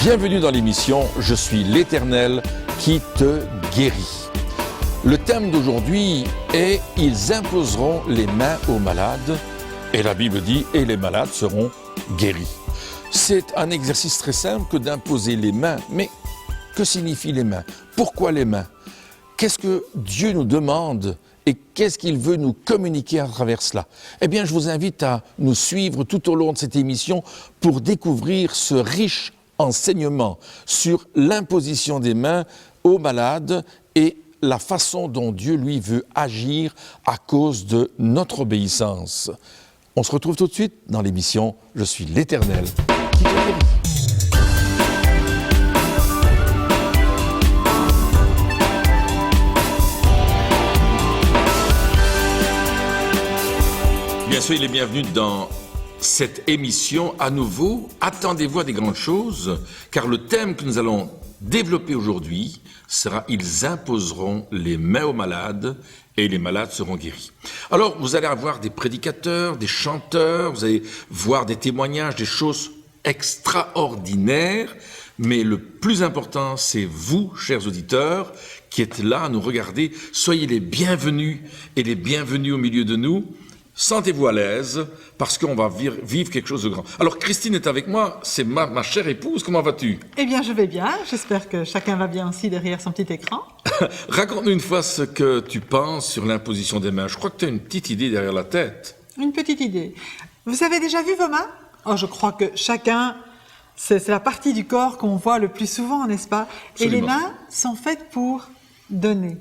Bienvenue dans l'émission « Je suis l'Éternel qui te guérit ». Le thème d'aujourd'hui est « Ils imposeront les mains aux malades » et la Bible dit « Et les malades seront guéris ». C'est un exercice très simple que d'imposer les mains, mais que signifient les mains? Pourquoi les mains? Qu'est-ce que Dieu nous demande et qu'est-ce qu'il veut nous communiquer à travers cela? Eh bien, je vous invite à nous suivre tout au long de cette émission pour découvrir ce riche enseignement sur l'imposition des mains aux malades et la façon dont Dieu, lui, veut agir à cause de notre obéissance. On se retrouve tout de suite dans l'émission « Je suis l'Éternel qui te guérit ». Bien soyez les bienvenus dans cette émission. À nouveau, attendez-vous à des grandes choses, car le thème que nous allons développer aujourd'hui sera « Ils imposeront les mains aux malades et les malades seront guéris ». Alors, vous allez avoir des prédicateurs, des chanteurs, vous allez voir des témoignages, des choses extraordinaires, mais le plus important, c'est vous, chers auditeurs, qui êtes là à nous regarder. Soyez les bienvenus et les bienvenus au milieu de nous. Sentez-vous à l'aise, parce qu'on va vivre quelque chose de grand. Alors, Christine est avec moi, c'est ma chère épouse. Comment vas-tu? Eh bien, je vais bien. J'espère que chacun va bien aussi derrière son petit écran. Raconte-nous une fois ce que tu penses sur l'imposition des mains. Je crois que tu as une petite idée derrière la tête. Une petite idée. Vous avez déjà vu vos mains? Oh, je crois que chacun, c'est la partie du corps qu'on voit le plus souvent, n'est-ce pas? Absolument. Et les mains sont faites pour donner.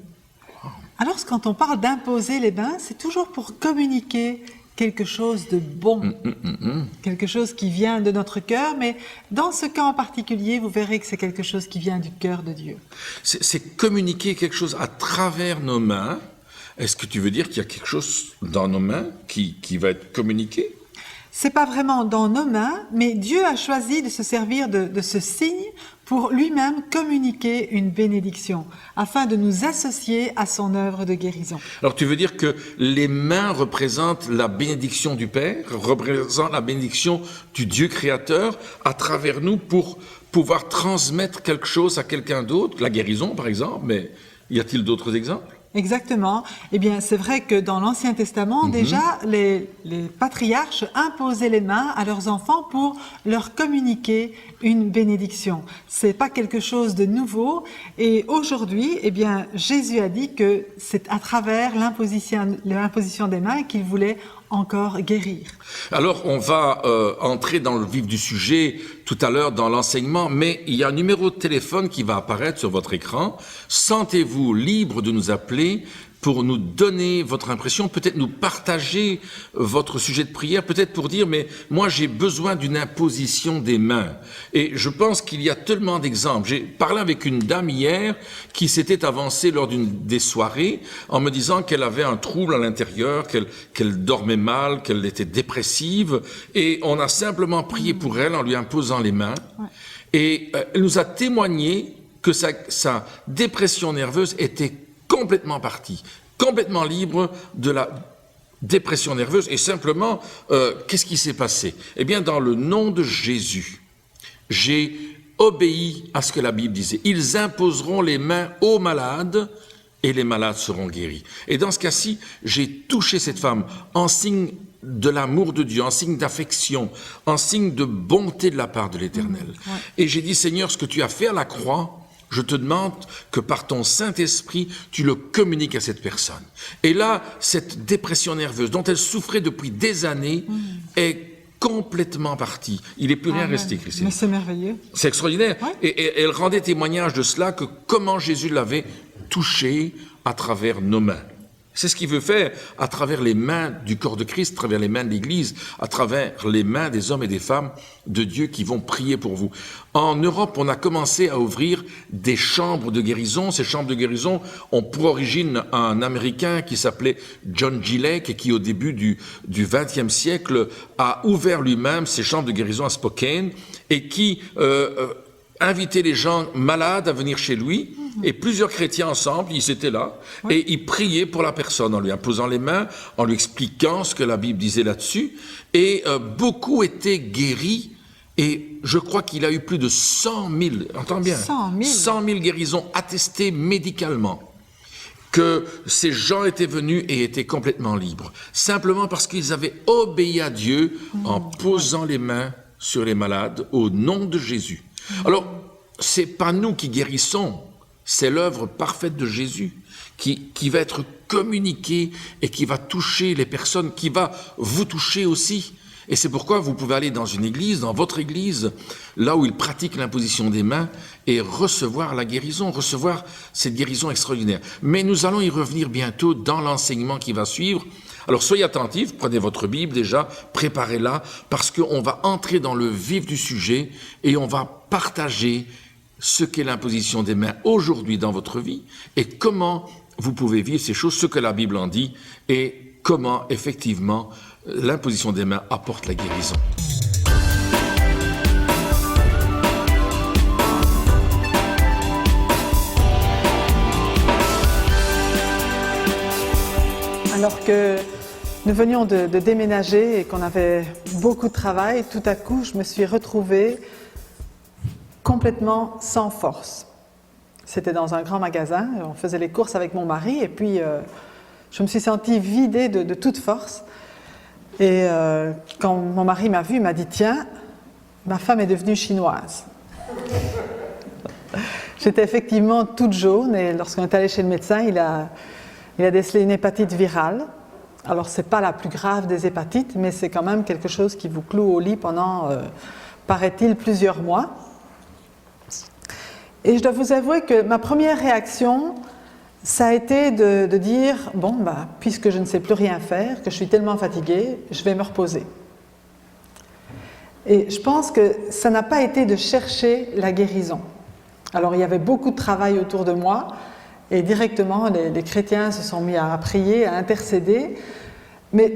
Alors, quand on parle d'imposer les mains, c'est toujours pour communiquer quelque chose de bon, quelque chose qui vient de notre cœur, mais dans ce cas en particulier, vous verrez que c'est quelque chose qui vient du cœur de Dieu. C'est communiquer quelque chose à travers nos mains. Est-ce que tu veux dire qu'il y a quelque chose dans nos mains qui va être communiqué? C'est pas vraiment dans nos mains, mais Dieu a choisi de se servir de ce signe pour lui-même communiquer une bénédiction, afin de nous associer à son œuvre de guérison. Alors tu veux dire que les mains représentent la bénédiction du Père, représentent la bénédiction du Dieu créateur à travers nous pour pouvoir transmettre quelque chose à quelqu'un d'autre, la guérison par exemple, mais y a-t-il d'autres exemples? Exactement. Eh bien, c'est vrai que dans l'Ancien Testament, déjà, les patriarches imposaient les mains à leurs enfants pour leur communiquer une bénédiction. C'est pas quelque chose de nouveau. Et aujourd'hui, eh bien, Jésus a dit que c'est à travers l'imposition des mains qu'il voulait encore guérir. Alors, on va entrer dans le vif du sujet tout à l'heure dans l'enseignement, mais il y a un numéro de téléphone qui va apparaître sur votre écran. Sentez-vous libre de nous appeler pour nous donner votre impression, peut-être nous partager votre sujet de prière, peut-être pour dire, mais moi j'ai besoin d'une imposition des mains. Et je pense qu'il y a tellement d'exemples. J'ai parlé avec une dame hier qui s'était avancée lors d'une des soirées en me disant qu'elle avait un trouble à l'intérieur, qu'elle dormait mal, qu'elle était dépressive, et on a simplement prié pour elle en lui imposant les mains. Ouais. Et elle nous a témoigné que sa dépression nerveuse était complètement parti, complètement libre de la dépression nerveuse. Et simplement, qu'est-ce qui s'est passé? Eh bien, dans le nom de Jésus, j'ai obéi à ce que la Bible disait. Ils imposeront les mains aux malades et les malades seront guéris. Et dans ce cas-ci, j'ai touché cette femme en signe de l'amour de Dieu, en signe d'affection, en signe de bonté de la part de l'Éternel. Ouais. Et j'ai dit, Seigneur, ce que tu as fait à la croix, je te demande que par ton Saint-Esprit, tu le communiques à cette personne. Et là, cette dépression nerveuse dont elle souffrait depuis des années est complètement partie. Il n'est plus rien resté, Christine. Mais c'est merveilleux. C'est extraordinaire. Ouais. Et elle rendait témoignage de cela, que comment Jésus l'avait touchée à travers nos mains. C'est ce qu'il veut faire à travers les mains du corps de Christ, à travers les mains de l'Église, à travers les mains des hommes et des femmes de Dieu qui vont prier pour vous. En Europe, on a commencé à ouvrir des chambres de guérison. Ces chambres de guérison ont pour origine un Américain qui s'appelait John G. Lake et qui, au début du XXe siècle, a ouvert lui-même ces chambres de guérison à Spokane et qui invitait les gens malades à venir chez lui. Et plusieurs chrétiens ensemble, ils étaient là, oui. Et ils priaient pour la personne en lui imposant les mains, en lui expliquant ce que la Bible disait là-dessus. Et beaucoup étaient guéris et je crois qu'il a eu plus de 100 000, entends bien, 100 000 guérisons attestées médicalement, que ces gens étaient venus et étaient complètement libres, simplement parce qu'ils avaient obéi à Dieu en posant les mains sur les malades au nom de Jésus. Alors, c'est pas nous qui guérissons, c'est l'œuvre parfaite de Jésus qui va être communiquée et qui va toucher les personnes, qui va vous toucher aussi. Et c'est pourquoi vous pouvez aller dans une église, dans votre église, là où ils pratiquent l'imposition des mains et recevoir la guérison, recevoir cette guérison extraordinaire. Mais nous allons y revenir bientôt dans l'enseignement qui va suivre. Alors soyez attentifs, prenez votre Bible déjà, préparez-la, parce qu'on va entrer dans le vif du sujet et on va partager ce qu'est l'imposition des mains aujourd'hui dans votre vie et comment vous pouvez vivre ces choses, ce que la Bible en dit et comment effectivement l'imposition des mains apporte la guérison. Alors que nous venions de déménager et qu'on avait beaucoup de travail, tout à coup, je me suis retrouvée complètement sans force. C'était dans un grand magasin, on faisait les courses avec mon mari et puis je me suis sentie vidée de toute force. Et quand mon mari m'a vue, il m'a dit « Tiens, ma femme est devenue chinoise ». J'étais effectivement toute jaune et lorsqu'on est allé chez le médecin, il a décelé une hépatite virale. Alors, ce n'est pas la plus grave des hépatites, mais c'est quand même quelque chose qui vous cloue au lit pendant, paraît-il, plusieurs mois. Et je dois vous avouer que ma première réaction, ça a été de dire, bon, puisque je ne sais plus rien faire, que je suis tellement fatiguée, je vais me reposer. Et je pense que ça n'a pas été de chercher la guérison. Alors, il y avait beaucoup de travail autour de moi, et directement, les chrétiens se sont mis à prier, à intercéder. Mais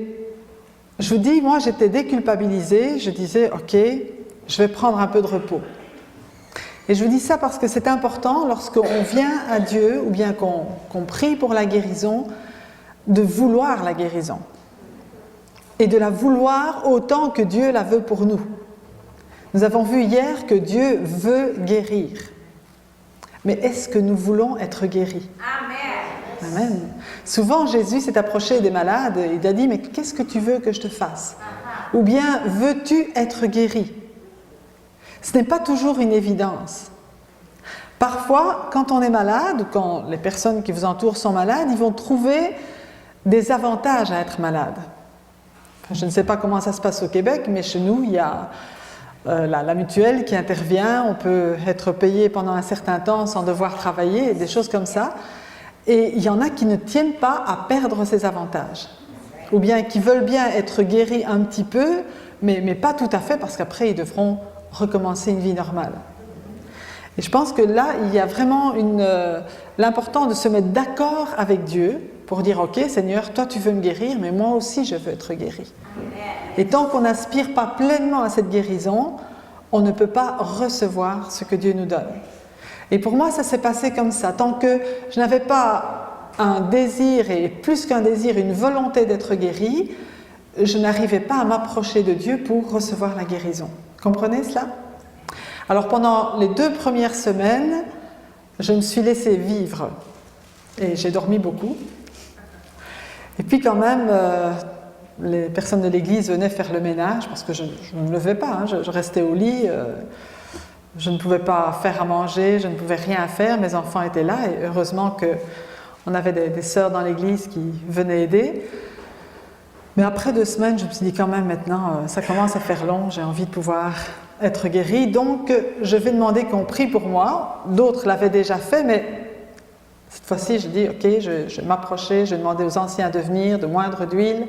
je vous dis, moi, j'étais déculpabilisée, je disais, ok, je vais prendre un peu de repos. Et je vous dis ça parce que c'est important, lorsqu'on vient à Dieu, ou bien qu'on prie pour la guérison, de vouloir la guérison. Et de la vouloir autant que Dieu la veut pour nous. Nous avons vu hier que Dieu veut guérir. Mais est-ce que nous voulons être guéris? Amen. Amen. Souvent, Jésus s'est approché des malades et il a dit, mais qu'est-ce que tu veux que je te fasse? Ou bien, veux-tu être guéri? Ce n'est pas toujours une évidence. Parfois, quand on est malade, ou quand les personnes qui vous entourent sont malades, ils vont trouver des avantages à être malade. Je ne sais pas comment ça se passe au Québec, mais chez nous, il y a la mutuelle qui intervient, on peut être payé pendant un certain temps sans devoir travailler, des choses comme ça. Et il y en a qui ne tiennent pas à perdre ces avantages. Ou bien qui veulent bien être guéris un petit peu, mais pas tout à fait, parce qu'après ils devront recommencer une vie normale. Et je pense que là, il y a vraiment l'important de se mettre d'accord avec Dieu pour dire « Ok, Seigneur, toi tu veux me guérir, mais moi aussi je veux être guéri. » Et tant qu'on n'aspire pas pleinement à cette guérison, on ne peut pas recevoir ce que Dieu nous donne. Et pour moi, ça s'est passé comme ça. Tant que je n'avais pas un désir, et plus qu'un désir, une volonté d'être guéri, je n'arrivais pas à m'approcher de Dieu pour recevoir la guérison. Comprenez cela? Alors pendant les 2 premières semaines, je me suis laissée vivre et j'ai dormi beaucoup. Et puis quand même, les personnes de l'église venaient faire le ménage parce que je ne me levais pas, hein, je restais au lit, je ne pouvais pas faire à manger, je ne pouvais rien faire, mes enfants étaient là et heureusement qu'on avait des sœurs dans l'église qui venaient aider. Mais après 2 semaines, je me suis dit quand même maintenant, ça commence à faire long, j'ai envie de pouvoir être guérie, donc je vais demander qu'on prie pour moi. D'autres l'avaient déjà fait, mais cette fois-ci, je dis, ok, je vais m'approcher, je vais demander aux anciens de venir, de moindre d'huile.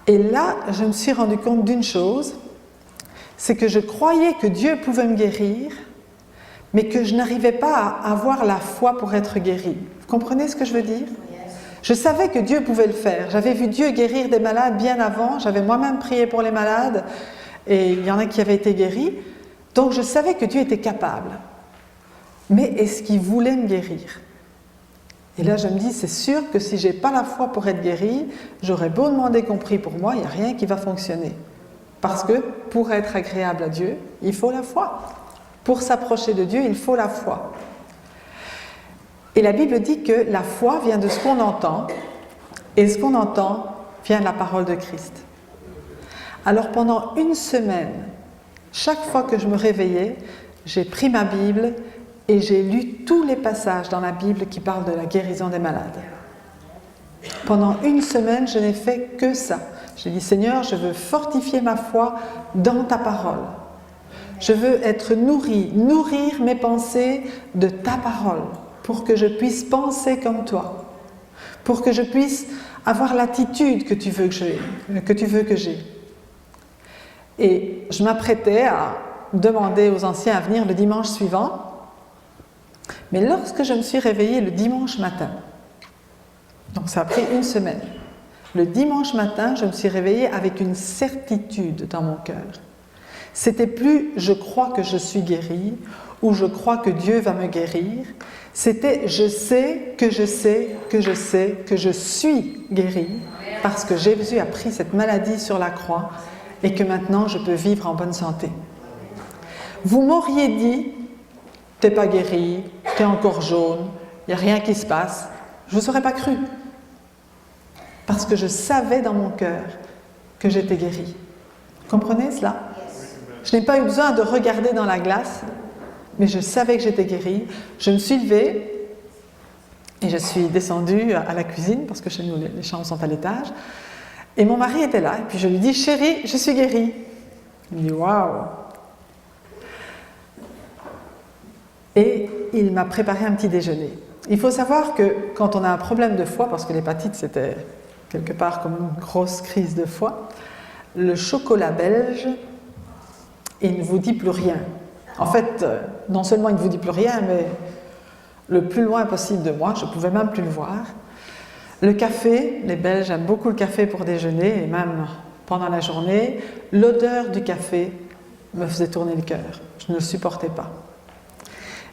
Et là, je me suis rendu compte d'une chose, c'est que je croyais que Dieu pouvait me guérir, mais que je n'arrivais pas à avoir la foi pour être guérie. Vous comprenez ce que je veux dire? Je savais que Dieu pouvait le faire. J'avais vu Dieu guérir des malades bien avant, j'avais moi-même prié pour les malades, et il y en a qui avaient été guéris, donc je savais que Dieu était capable. Mais est-ce qu'il voulait me guérir? Et là je me dis, c'est sûr que si je n'ai pas la foi pour être guérie, j'aurais beau demander qu'on prie pour moi, il n'y a rien qui va fonctionner. Parce que pour être agréable à Dieu, il faut la foi. Pour s'approcher de Dieu, il faut la foi. Et la Bible dit que la foi vient de ce qu'on entend, et ce qu'on entend vient de la parole de Christ. Alors pendant une semaine, chaque fois que je me réveillais, j'ai pris ma Bible et j'ai lu tous les passages dans la Bible qui parlent de la guérison des malades. Pendant une semaine, je n'ai fait que ça. J'ai dit, Seigneur, je veux fortifier ma foi dans ta parole. Je veux être nourrir mes pensées de ta parole, pour que je puisse penser comme toi, pour que je puisse avoir l'attitude que tu veux que j'ai. Et je m'apprêtais à demander aux anciens à venir le dimanche suivant, mais lorsque je me suis réveillée le dimanche matin, donc ça a pris une semaine, le dimanche matin, je me suis réveillée avec une certitude dans mon cœur. C'était plus « je crois que je suis guérie » ou « je crois que Dieu va me guérir ». C'était « je sais que je sais que je sais que je suis guérie parce que Jésus a pris cette maladie sur la croix et que maintenant je peux vivre en bonne santé ». Vous m'auriez dit « t'es pas guérie, t'es encore jaune, il n'y a rien qui se passe », je ne vous aurais pas cru. Parce que je savais dans mon cœur que j'étais guérie. Vous comprenez cela? Je n'ai pas eu besoin de regarder dans la glace, mais je savais que j'étais guérie. Je me suis levée et je suis descendue à la cuisine, parce que chez nous, les chambres sont à l'étage. Et mon mari était là, et puis je lui dis « Chérie, je suis guérie ». Il me dit « Waouh !» Et il m'a préparé un petit déjeuner. Il faut savoir que quand on a un problème de foie, parce que l'hépatite c'était quelque part comme une grosse crise de foie, le chocolat belge, il ne vous dit plus rien. En fait, non seulement il ne vous dit plus rien, mais le plus loin possible de moi, je ne pouvais même plus le voir. Le café, les Belges aiment beaucoup le café pour déjeuner, et même pendant la journée, l'odeur du café me faisait tourner le cœur. Je ne le supportais pas.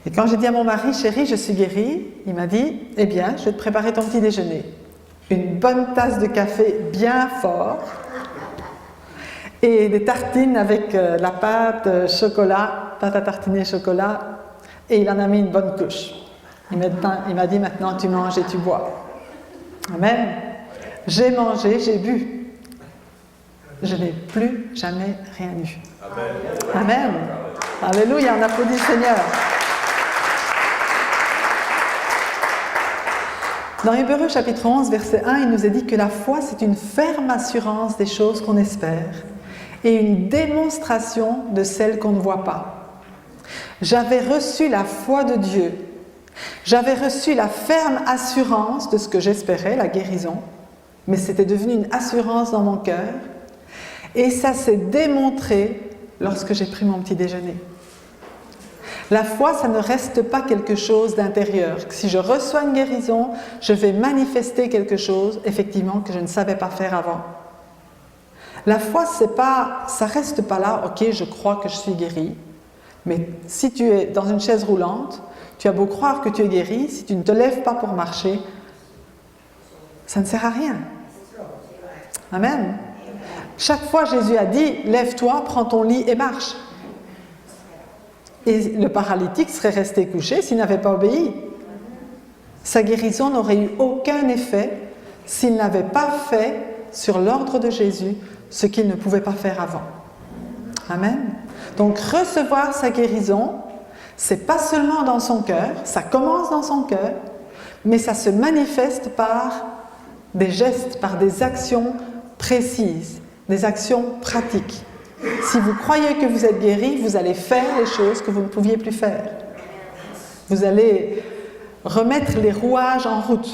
Et quand j'ai dit à mon mari, chérie, je suis guérie, il m'a dit, eh bien, je vais te préparer ton petit déjeuner. Une bonne tasse de café bien fort et des tartines avec la pâte chocolat, pâte à tartiner chocolat, et il en a mis une bonne couche. Il m'a dit, maintenant tu manges et tu bois. Amen. J'ai mangé, j'ai bu. Je n'ai plus jamais rien eu. Amen. Alléluia, on applaudit le Seigneur. Dans Hébreux chapitre 11, verset 1, il nous est dit que la foi, c'est une ferme assurance des choses qu'on espère et une démonstration de celles qu'on ne voit pas. J'avais reçu la foi de Dieu. J'avais reçu la ferme assurance de ce que j'espérais, la guérison, mais c'était devenu une assurance dans mon cœur et ça s'est démontré lorsque j'ai pris mon petit déjeuner. La foi, ça ne reste pas quelque chose d'intérieur. Si je reçois une guérison, je vais manifester quelque chose, effectivement, que je ne savais pas faire avant. La foi, ça reste pas là, ok, je crois que je suis guéri. Mais si tu es dans une chaise roulante, tu as beau croire que tu es guéri, si tu ne te lèves pas pour marcher, ça ne sert à rien. Amen. Chaque fois, Jésus a dit, lève-toi, prends ton lit et marche. Et le paralytique serait resté couché s'il n'avait pas obéi. Sa guérison n'aurait eu aucun effet s'il n'avait pas fait sur l'ordre de Jésus ce qu'il ne pouvait pas faire avant. Amen. Donc recevoir sa guérison, c'est pas seulement dans son cœur, ça commence dans son cœur, mais ça se manifeste par des gestes, par des actions précises, des actions pratiques. Si vous croyez que vous êtes guéri, vous allez faire les choses que vous ne pouviez plus faire. Vous allez remettre les rouages en route.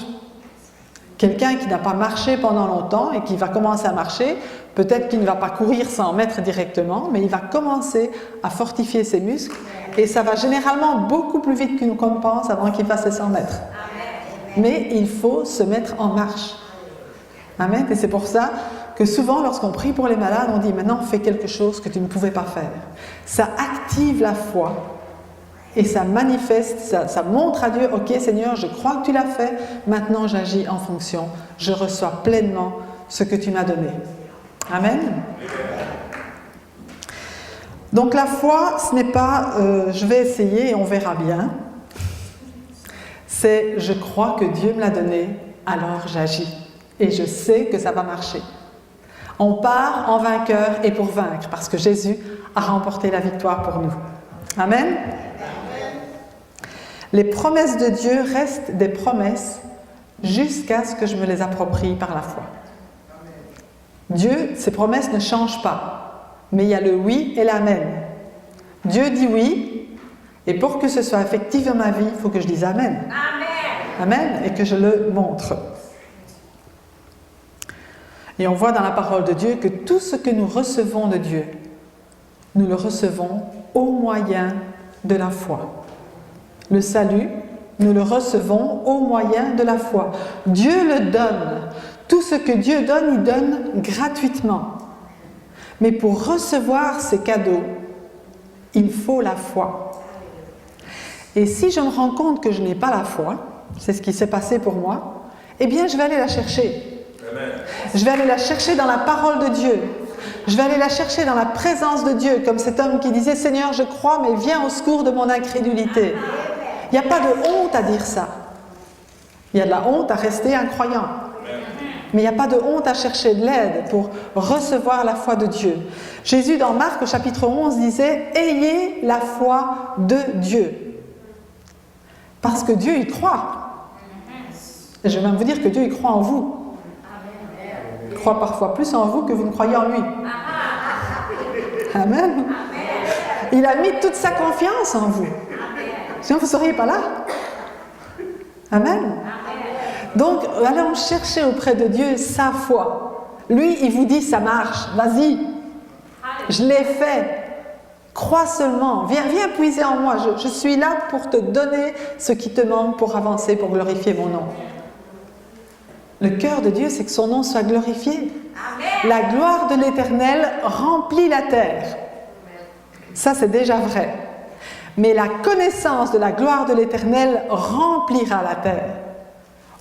Quelqu'un qui n'a pas marché pendant longtemps et qui va commencer à marcher, peut-être qu'il ne va pas courir 100 mètres directement, mais il va commencer à fortifier ses muscles et ça va généralement beaucoup plus vite qu'on pense avant qu'il fasse les 100 mètres. Mais il faut se mettre en marche. Amen. Et c'est pour ça que souvent, lorsqu'on prie pour les malades, on dit « Maintenant, fais quelque chose que tu ne pouvais pas faire ». Ça active la foi et ça manifeste, ça montre à Dieu « Ok, Seigneur, je crois que tu l'as fait, maintenant j'agis en fonction, je reçois pleinement ce que tu m'as donné ». Amen. Donc la foi, ce n'est pas je vais essayer et on verra bien. C'est je crois que Dieu me l'a donné, alors j'agis. Et je sais que ça va marcher. On part en vainqueur et pour vaincre, parce que Jésus a remporté la victoire pour nous. Amen. Les promesses de Dieu restent des promesses jusqu'à ce que je me les approprie par la foi. Dieu, ses promesses ne changent pas, mais il y a le oui et l'amen. Dieu dit oui, et pour que ce soit effectif dans ma vie, il faut que je dise amen. Amen, et que je le montre. Et on voit dans la parole de Dieu que tout ce que nous recevons de Dieu, nous le recevons au moyen de la foi. Le salut, nous le recevons au moyen de la foi. Dieu le donne. Tout ce que Dieu donne, il donne gratuitement. Mais pour recevoir ces cadeaux, il faut la foi. Et si je me rends compte que je n'ai pas la foi, c'est ce qui s'est passé pour moi, eh bien je vais aller la chercher. Amen. Je vais aller la chercher dans la parole de Dieu. Je vais aller la chercher dans la présence de Dieu, comme cet homme qui disait « Seigneur, je crois, mais viens au secours de mon incrédulité. » Il n'y a pas de honte à dire ça. Il y a de la honte à rester incroyant. Mais il n'y a pas de honte à chercher de l'aide pour recevoir la foi de Dieu. Jésus, dans Marc, au chapitre 11, disait « Ayez la foi de Dieu. » Parce que Dieu y croit. Et je vais même vous dire que Dieu y croit en vous. Il croit parfois plus en vous que vous ne croyez en lui. Amen. Il a mis toute sa confiance en vous. Sinon, vous ne seriez pas là. Amen. Donc, allons chercher auprès de Dieu sa foi. Lui, il vous dit, ça marche, vas-y. Je l'ai fait. Crois seulement. Viens puiser en moi. Je suis là pour te donner ce qui te manque pour avancer, pour glorifier mon nom. Le cœur de Dieu, c'est que son nom soit glorifié. Amen. La gloire de l'Éternel remplit la terre. Ça, c'est déjà vrai. Mais la connaissance de la gloire de l'Éternel remplira la terre.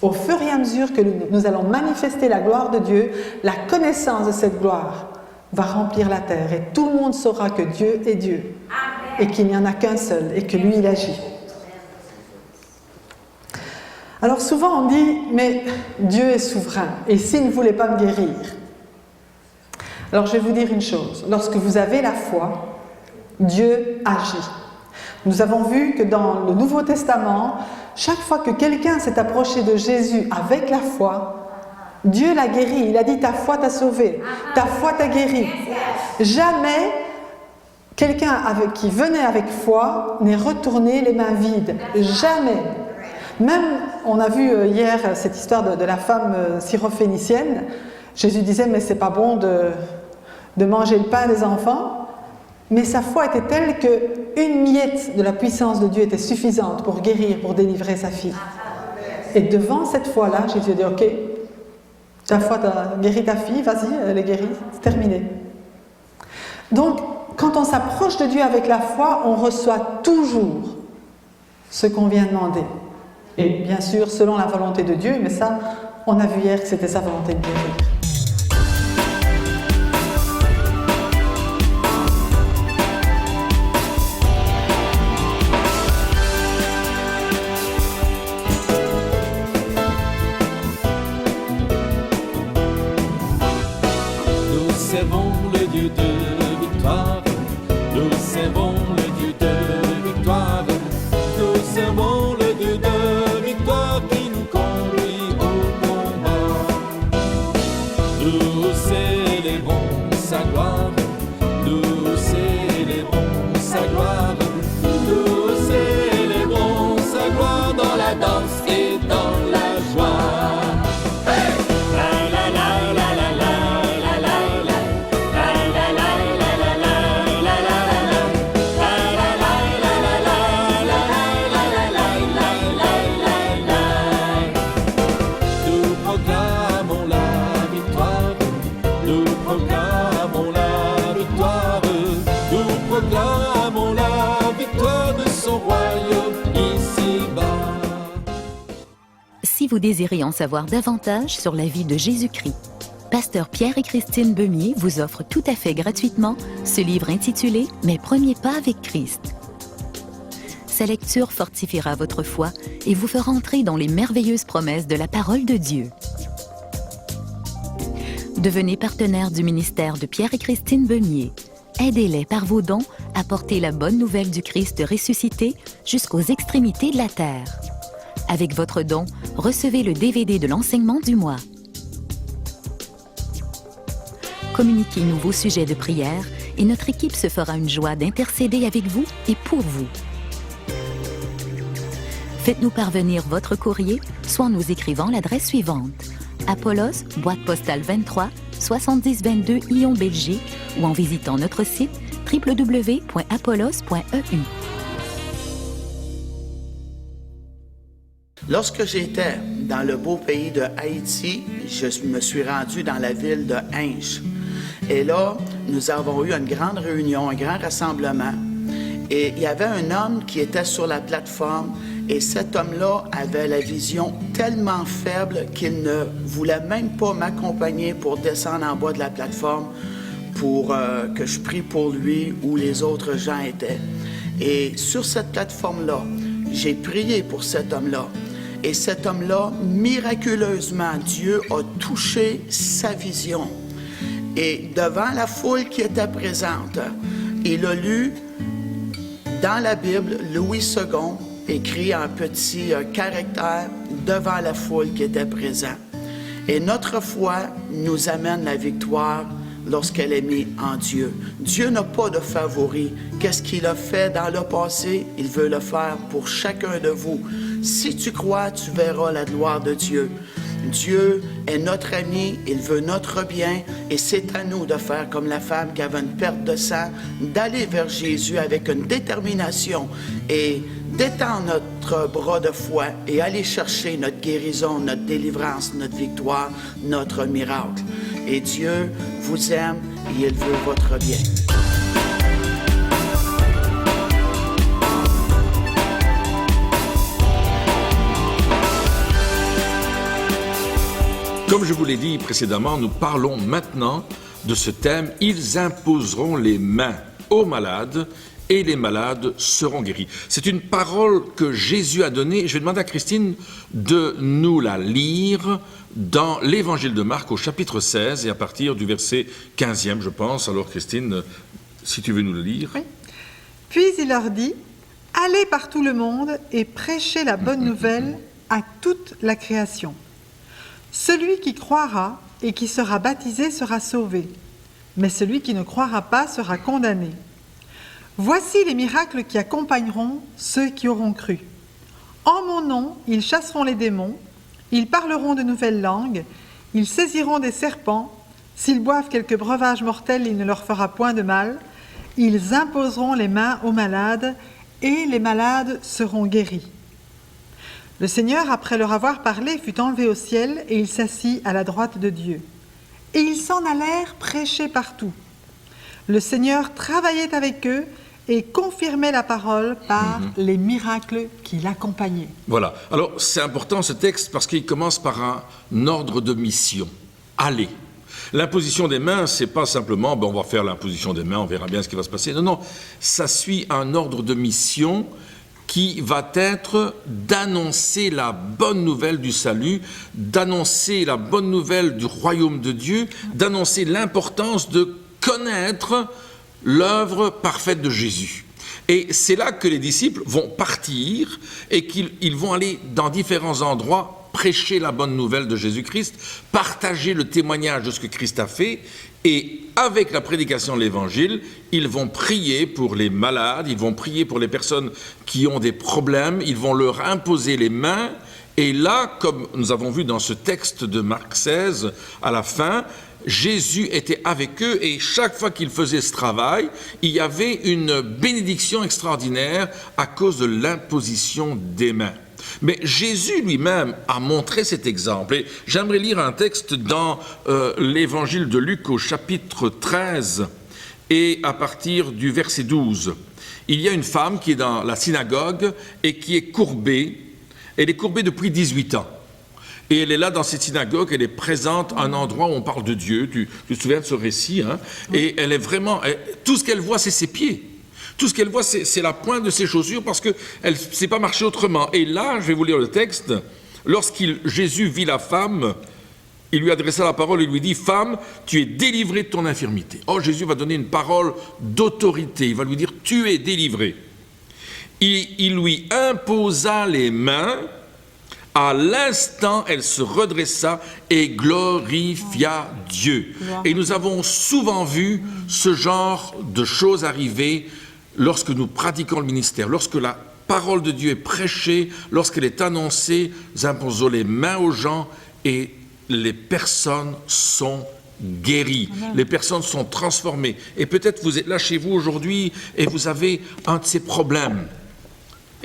Au fur et à mesure que nous allons manifester la gloire de Dieu, la connaissance de cette gloire va remplir la terre. Et tout le monde saura que Dieu est Dieu. Amen. Et qu'il n'y en a qu'un seul et que lui, il agit. Alors souvent on dit, mais Dieu est souverain, et s'il ne voulait pas me guérir? Alors je vais vous dire une chose, lorsque vous avez la foi, Dieu agit. Nous avons vu que dans le Nouveau Testament, chaque fois que quelqu'un s'est approché de Jésus avec la foi, Dieu l'a guéri. Il a dit, ta foi t'a sauvé, ta foi t'a guéri. Jamais quelqu'un qui venait avec foi n'est retourné les mains vides. Jamais. Même, on a vu hier cette histoire de la femme syrophénicienne. Jésus disait, mais c'est pas bon de manger le pain des enfants. Mais sa foi était telle qu'une miette de la puissance de Dieu était suffisante pour guérir, pour délivrer sa fille. Et devant cette foi-là, Jésus a dit, ok, ta foi t'a guéri ta fille, vas-y, elle est guérie, c'est terminé. Donc, quand on s'approche de Dieu avec la foi, on reçoit toujours ce qu'on vient demander. Et bien sûr, selon la volonté de Dieu, mais ça, on a vu hier que c'était sa volonté de guérir. Nous servons le Dieu de victoire, nous servons le Dieu de victoire, nous servons le Dieu de victoire qui nous conduit au combat. Nous célébrons sa gloire, nous célébrons sa gloire, nous célébrons sa gloire dans la danse et dans la joie. Si vous désirez en savoir davantage sur la vie de Jésus-Christ, Pasteur Pierre et Christine Beumier vous offrent tout à fait gratuitement ce livre intitulé « Mes premiers pas avec Christ ». Sa lecture fortifiera votre foi et vous fera entrer dans les merveilleuses promesses de la parole de Dieu. Devenez partenaire du ministère de Pierre et Christine Beumier. Aidez-les par vos dons à porter la bonne nouvelle du Christ ressuscité jusqu'aux extrémités de la terre. Avec votre don, recevez le DVD de l'enseignement du mois. Communiquez-nous vos sujets de prière et notre équipe se fera une joie d'intercéder avec vous et pour vous. Faites-nous parvenir votre courrier, soit en nous écrivant l'adresse suivante: Apollos, boîte postale 23, 7022 Lyon, Belgique, ou en visitant notre site www.apollos.eu. Lorsque j'étais dans le beau pays de Haïti, je me suis rendu dans la ville de Hinche. Et là, nous avons eu une grande réunion, un grand rassemblement. Et il y avait un homme qui était sur la plateforme. Et cet homme-là avait la vision tellement faible qu'il ne voulait même pas m'accompagner pour descendre en bas de la plateforme pour que je prie pour lui où les autres gens étaient. Et sur cette plateforme-là, j'ai prié pour cet homme-là. Et cet homme-là, miraculeusement, Dieu a touché sa vision. Et devant la foule qui était présente, il a lu dans la Bible Louis II, écrit en petits caractères devant la foule qui était présente. Et notre foi nous amène la victoire lorsqu'elle est mise en Dieu. Dieu n'a pas de favori. Qu'est-ce qu'il a fait dans le passé? Il veut le faire pour chacun de vous. Si tu crois, tu verras la gloire de Dieu. Dieu est notre ami, il veut notre bien et c'est à nous de faire comme la femme qui avait une perte de sang, d'aller vers Jésus avec une détermination et d'étendre notre bras de foi et aller chercher notre guérison, notre délivrance, notre victoire, notre miracle. Et Dieu vous aime et il veut votre bien. Comme je vous l'ai dit précédemment, nous parlons maintenant de ce thème « Ils imposeront les mains aux malades et les malades seront guéris ». C'est une parole que Jésus a donnée. Je vais demander à Christine de nous la lire dans l'Évangile de Marc au chapitre 16 et à partir du verset 15e, je pense. Alors Christine, si tu veux nous le lire. Oui. Puis il leur dit « Allez par tout le monde et prêchez la bonne nouvelle à toute la création. Celui qui croira et qui sera baptisé sera sauvé, mais celui qui ne croira pas sera condamné. Voici les miracles qui accompagneront ceux qui auront cru. En mon nom, ils chasseront les démons, ils parleront de nouvelles langues, ils saisiront des serpents, s'ils boivent quelque breuvage mortel, il ne leur fera point de mal, ils imposeront les mains aux malades et les malades seront guéris. » Le Seigneur, après leur avoir parlé, fut enlevé au ciel et il s'assit à la droite de Dieu. Et ils s'en allèrent prêcher partout. Le Seigneur travaillait avec eux et confirmait la parole par les miracles qui l'accompagnaient. Voilà. Alors, c'est important ce texte parce qu'il commence par un ordre de mission. Allez. L'imposition des mains, c'est pas simplement, on va faire l'imposition des mains, on verra bien ce qui va se passer. Non, non, ça suit un ordre de mission qui va être d'annoncer la bonne nouvelle du salut, d'annoncer la bonne nouvelle du royaume de Dieu, d'annoncer l'importance de connaître l'œuvre parfaite de Jésus. Et c'est là que les disciples vont partir et qu'ils vont aller dans différents endroits prêcher la bonne nouvelle de Jésus-Christ, partager le témoignage de ce que Christ a fait, et avec la prédication de l'Évangile, ils vont prier pour les malades, ils vont prier pour les personnes qui ont des problèmes, ils vont leur imposer les mains, et là, comme nous avons vu dans ce texte de Marc 16, à la fin, Jésus était avec eux et chaque fois qu'il faisait ce travail, il y avait une bénédiction extraordinaire à cause de l'imposition des mains. Mais Jésus lui-même a montré cet exemple. Et j'aimerais lire un texte dans l'évangile de Luc au chapitre 13 et à partir du verset 12. Il y a une femme qui est dans la synagogue et qui est courbée. Elle est courbée depuis 18 ans. Et elle est là dans cette synagogue, elle est présente à un endroit où on parle de Dieu. Tu te souviens de ce récit, hein? Et elle est vraiment... tout ce qu'elle voit, c'est ses pieds. Tout ce qu'elle voit, c'est la pointe de ses chaussures parce qu'elle ne sait pas marcher autrement. Et là, je vais vous lire le texte. Jésus vit la femme, il lui adressa la parole et lui dit « Femme, tu es délivrée de ton infirmité. » Oh, Jésus va donner une parole d'autorité. Il va lui dire « Tu es délivrée. » Il lui imposa les mains. À l'instant, elle se redressa et glorifia Dieu. Et nous avons souvent vu ce genre de choses arriver lorsque nous pratiquons le ministère, lorsque la parole de Dieu est prêchée, lorsqu'elle est annoncée, nous imposons les mains aux gens et les personnes sont guéries, les personnes sont transformées. Et peut-être vous êtes là chez vous aujourd'hui et vous avez un de ces problèmes.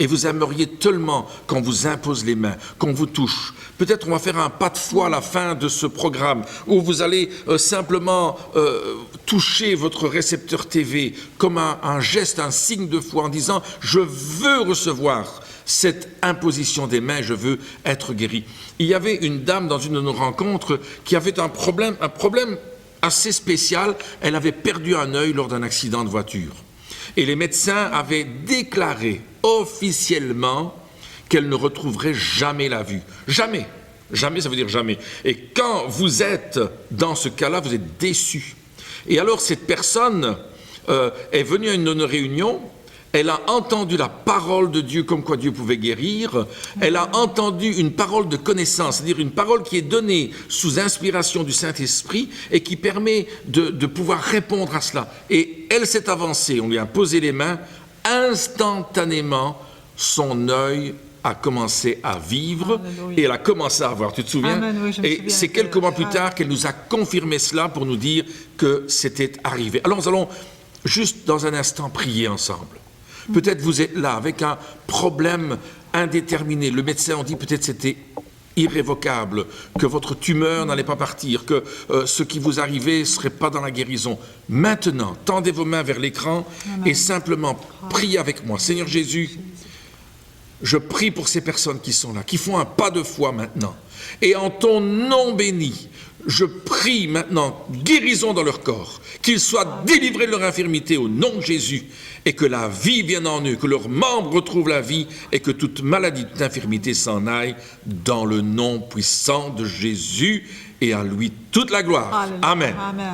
Et vous aimeriez tellement qu'on vous impose les mains, qu'on vous touche. Peut-être on va faire un pas de foi à la fin de ce programme, où vous allez simplement toucher votre récepteur TV comme un geste, un signe de foi, en disant « Je veux recevoir cette imposition des mains, je veux être guéri ». Il y avait une dame dans une de nos rencontres qui avait un problème assez spécial. Elle avait perdu un œil lors d'un accident de voiture. Et les médecins avaient déclaré officiellement qu'elle ne retrouverait jamais la vue. Jamais. Jamais, ça veut dire jamais. Et quand vous êtes dans ce cas-là, vous êtes déçu. Et alors, cette personne est venue à une de nos réunions. Elle a entendu la parole de Dieu, comme quoi Dieu pouvait guérir. Elle a entendu une parole de connaissance, c'est-à-dire une parole qui est donnée sous inspiration du Saint-Esprit et qui permet de pouvoir répondre à cela. Et elle s'est avancée, on lui a posé les mains. Instantanément, son œil a commencé à vivre. Alléluia. Et elle a commencé à voir, tu te souviens? Amen, oui, et c'est quelques mois plus tard qu'elle nous a confirmé cela pour nous dire que c'était arrivé. Alors nous allons juste dans un instant prier ensemble. Peut-être vous êtes là avec un problème indéterminé. Le médecin a dit peut-être c'était irrévocable, que votre tumeur n'allait pas partir, que ce qui vous arrivait ne serait pas dans la guérison. Maintenant, tendez vos mains vers l'écran et simplement priez avec moi. Seigneur Jésus, je prie pour ces personnes qui sont là, qui font un pas de foi maintenant. Et en ton nom béni, je prie maintenant guérison dans leur corps, qu'ils soient délivrés de leur infirmité au nom de Jésus et que la vie vienne en eux, que leurs membres retrouvent la vie et que toute maladie, toute infirmité s'en aille dans le nom puissant de Jésus et à lui toute la gloire. Alléluia. Amen. Amen.